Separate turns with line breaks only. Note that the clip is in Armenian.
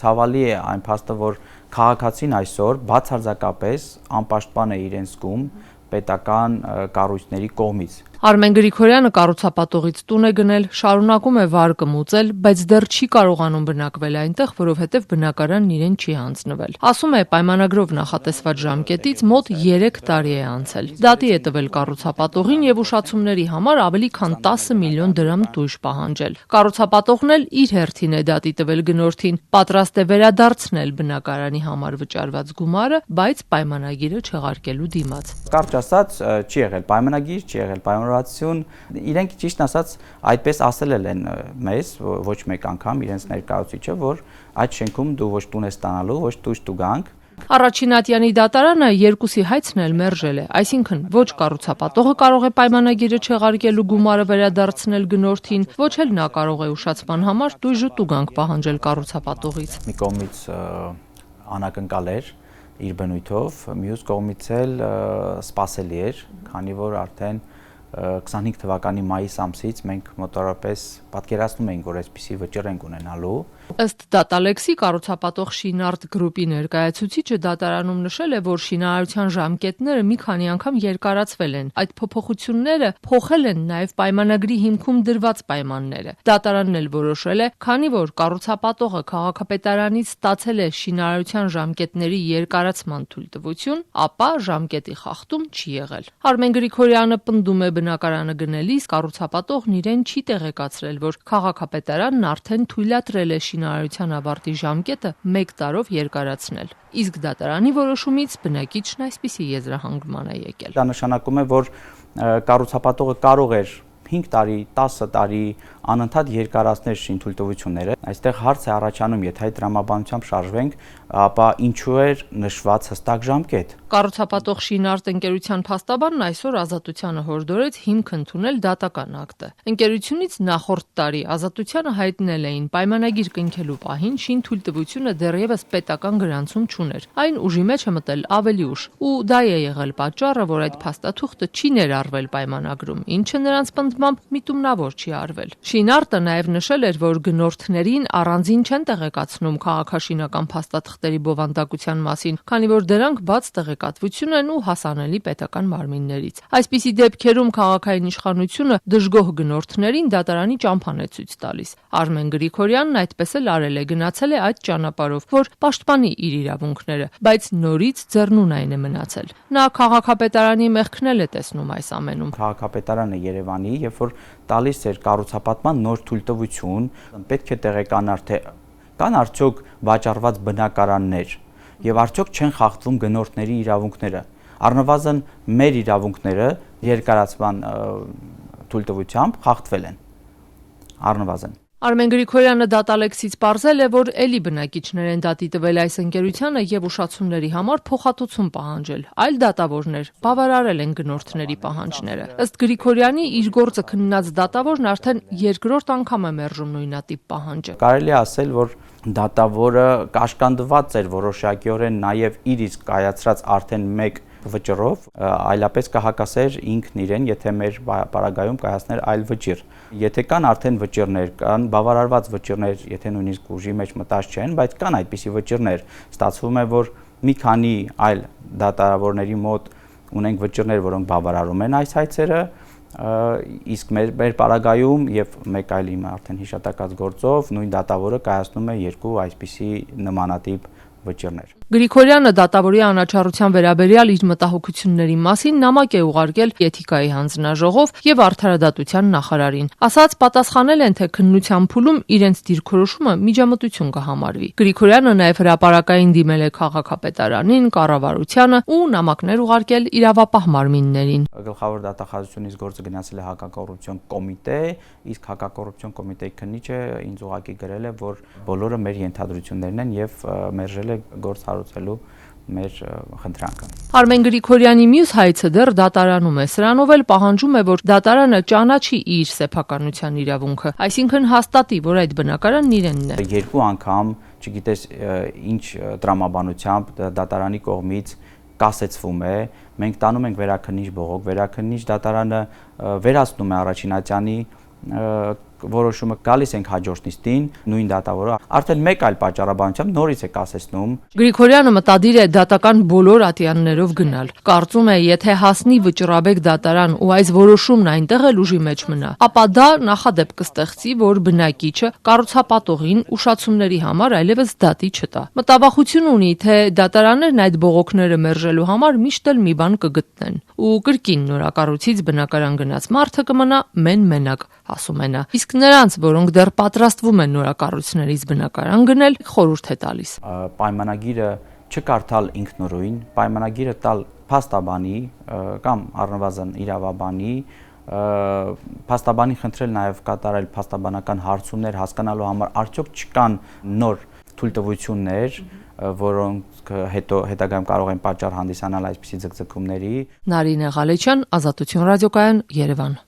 Ցավալի է այն փաստը, որ քաղաքացին այսօր բացարձակապես անպաշտպան է իրեն զգում պետական կառույցների կողմից։
Արմեն Գրիգորյանը կառուցապատողից տուն է գնել, շարունակում է վարկը մուծել, բայց դեռ չի կարողանում բնակվել այնտեղ, որովհետև բնակարանն իրեն չի հանձնվել։ Ասում է, պայմանագրով նախատեսված ժամկետից մոտ 3 տարի է անցել։ Դատի է տվել կառուցապատողին եւ ուշացումների համար ավելի քան 10 միլիոն դրամ տույժ պահանջել։ Կառուցապատողն էլ իր հերթին է դատի տվել գնորդին, պատրաստ է վերադարձնել բնակարանի համար վճարված գումարը, բայց պայմանագիրը չեղարկելու դիմաց։
Կարճ ասած, չի եղել պայմանագիր, չի եղել իրենք ճիշտ ասած այդպես ասել են մեզ ոչ մեկ անգամ իրենց ներկայացուցիչը, որ այդ շենքում դու ոչ տուն ես ստանալու, ոչ տույժ տուգանք։
Առաջին ատյանի դատարանը երկուսի հայցն էլ մերժել է, այսինքն ոչ կառուցապատողը կարող է պայմանագիրը չեղարկելու գումարը վերադարձնել գնորդին, ոչ էլ նա կարող է ուշացման համար տույժը տուգանք պահանջել կառուցապատողից։
Մի կողմից անակնկալ էր իր բնույթով, մյուս կողմից էլ սպասելի էր, քանի որ արդեն 25 թվականի մայիս ամսից մենք մոտավորապես պատկերացնում էինք, որ այսպիսի վճիռ ենք ունենալու։
Ըստ Դատալեքսի կառուցապատող Շինարտ գրուպի ներկայացուցիչը դատարանում նշել է, որ շինարարության ժամկետները մի քանի անգամ երկարացվել են։ Այդ փոփոխությունները փոխել են նաև պայմանագրի հիմքում դրված պայմանները։ Դատարանն էլ որոշել է, քանի որ կառուցապատողը քաղաքապետարանից ստացել է շինարարության ժամկետների երկարացման թույլտվություն, ապա ժամկետի խախտում չի եղել։ Արմեն Գրիգորյանը պնդում է բնակարանը գնելիս կառուցապատողն իրեն չի տեղեկացրել, որ քաղաքապետարանն արդեն թույլատրել է շինարարության ավարտի ժամկետը 1 տարով երկարացնել։ Իսկ դատարանի որոշումից բնակիչն այսպիսի եզրահանգման է եկել։
Դա նշանակում է, որ կառուցապատողը կարող էր 5 տարի, 10 տարի անընդհատ երկարացնել շինթույլտվությունները։ Այստեղ հարց է առաջանում, եթե այդ տրամաբանությամբ շարժվենք, ապա ինչու էր նշված հստակ ժամկետ։
Կառուցապատող Շինարտ ընկերության փաստաբանն այսօր Ազատությանը հորդորեց հիմք ընդունել դատական ակտը։ Ընկերությունից նախորդ տարի Ազատությանը հայտնել էին պայմանագիր կնքելու պահին շինթույլտվությունը դեռևս պետական գրանցում չուներ։ Այն ուժի մեջ է մտել ավելի ուշ, ու դա է եղել պատճառը, որ այդ փաստաթուղթը չի ներառվել պայմանագրում, ինչը նրանց պնդմամբ միտումնավոր չի արվել։ Շինարտը նաև նշել էր, որ գնորդներին առանձին չեն տեղեկացնում քաղաքաշինական փաստաթղթերի բովանդակության մասին, քանի որ դրանք բաց տեղեկատվություն են ու հասանելի պետական մարմիններից։ Այսպիսի դեպքերում քաղաքային իշխանությունը դժգոհ գնորդներին դատարանի ճամփան է ցույց տալիս։ Արմեն Գրիգորյանն այդպես էլ արել է, գնացել է այդ ճանապարհով, որ պաշտպանի իր իրավունքները, բայց նորից ձեռնունայն է մնացել։ Նա քաղաքապետարանի մեղքն էլ է տեսնում այս ամենում։
Քաղաքապետարանը Երևանի, երբ որ տալիս էր կառուցապատման նոր թույլտվություն, պետք է տեղեկանար, թե կան արդյոք վաճառված բնակարաններ եւ արդյոք չեն խախտվում գնորդների իրավունքները։ Առնվազն մեր իրավունքները երկարացման թույլտվությամբ խախտվել են։ Առնվազն
Արմեն Գրիգորյանը Դատալեքսից պարզել է, որ էլի բնակիչներ են դատի տվել այս ընկերությանը եւ ուշացումների համար փոխհատուցում պահանջել։ Այլ դատավորներ բավարարել են գնորդների պահանջները։ Ըստ Գրիգորյանի իր գործը քննած դատավորն արդեն երկրորդ անգամ է մերժում նույնատիպ պահանջը։
Կարելի է ասել, որ դատավորը կաշկանդված էր որոշակիորեն նաեւ իր իսկ կայացրած արդեն մեկ վճռով, այլապես կհակասեր ինքն իրեն, եթե մեր պարագայում կայացներ այլ վճիռ։ Եթե կան արդեն վճիռներ, կան բավարարված վճիռներ, եթե նույնիսկ ուժի մեջ մտած չեն, բայց կան այդպիսի վճիռներ, ստացվում է, որ մի քանի այլ դատավորների մոտ ունենք վճիռներ, որոնք բավարարում են այս հայցերը, իսկ մեր պարագայում եւ մեկ այլ իմ արդեն հիշատակած գործով նույն դատավորը կայացնում է 2 այսպիսի նմանատիպ վճիռներ։
Գրիգորյանը դատավորի անաչառության վերաբերյալ իր մտահոգությունների մասին նամակ է ուղարկել Էթիկայի հանձնաժողով եւ Արդարադատության նախարարին։ Ասաց պատասխանել են, թե քննության փուլում իրենց դիրքորոշումը միջամտություն կհամարվի։ Գրիգորյանը նաեւ հրապարակային դիմել է քաղաքապետարանին, կառավարությանը ու նամակներ ուղարկել իրավապահ մարմիններին։
Գլխավոր դատախազությունից գործը գնացել է հակակոռուպցիոն կոմիտե, իսկ հակակոռուպցիոն կոմիտեի քննիչը ինձ ուղղակի գրել է, որ բոլորը մեր ենթադրություններն են եւ մերժել է գործ հարուցելու մեր խնդրանքը։
Արմեն Գրիգորյանի մյուս հայցը դեռ դատարանում է, սրանով էլ պահանջում է, որ դատարանը ճանաչի իր սեփականության իրավունքը, այսինքն հաստատի, որ այդ բնակարանն իրենն է։
2 անգամ, չգիտես ինչ տրամաբանությամբ դատարանի կողմից կասեցվում է, մենք տանում ենք վերաքննիչ բողոք, վերաքննիչ դատարանը վերացնում է առաջին ատյանի որոշումը գալիս ենք հաջորդ նիստին, նույն դատավորը արդեն մեկ այլ պատճառաբանությամբ նորից է կասեցնում։
Գրիգորյանը մտադիր է դատական բոլոր ատյաններով գնալ։ Կարծում է, եթե հասնի Վճռաբեկ դատարան ու այս որոշումն այնտեղ էլ ուժի մեջ մնա, ապա դա նախադեպ կստեղծի, որ բնակիչը կառուցապատողին ուշացումների համար այլևս դատի չտա։ Մտավախություն ունի, թե դատարաններն այդ բողոքները մերժելու համար միշտ էլ մի բան կգտնեն։ Ու կրկին նորակառույցից բնակարան գնաց մարդը կմնա մենակ, ասում է նա։ Իսկ նրանց, որոնք դեռ պատրաստվում են նորակառույցներից բնակարան գնել, խորհուրդ է տալիս։
Պայմանագիրը չկարդալ ինքնուրույն, պայմանագիրը տալ փաստաբանի կամ առնվազն իրավաբանի, փաստաբանի խնդրել նաև կատարել փաստաբանական հարցումներ հասկանալու համար արդյոք չկան նոր թույլտվություններ, որոնք հետագայում կարող են պատճառ հանդիսանալ այսպիսի ձգձգումների։
Նարինե Ղալեչյան, Ազատություն ռադիոկայան, Երևան։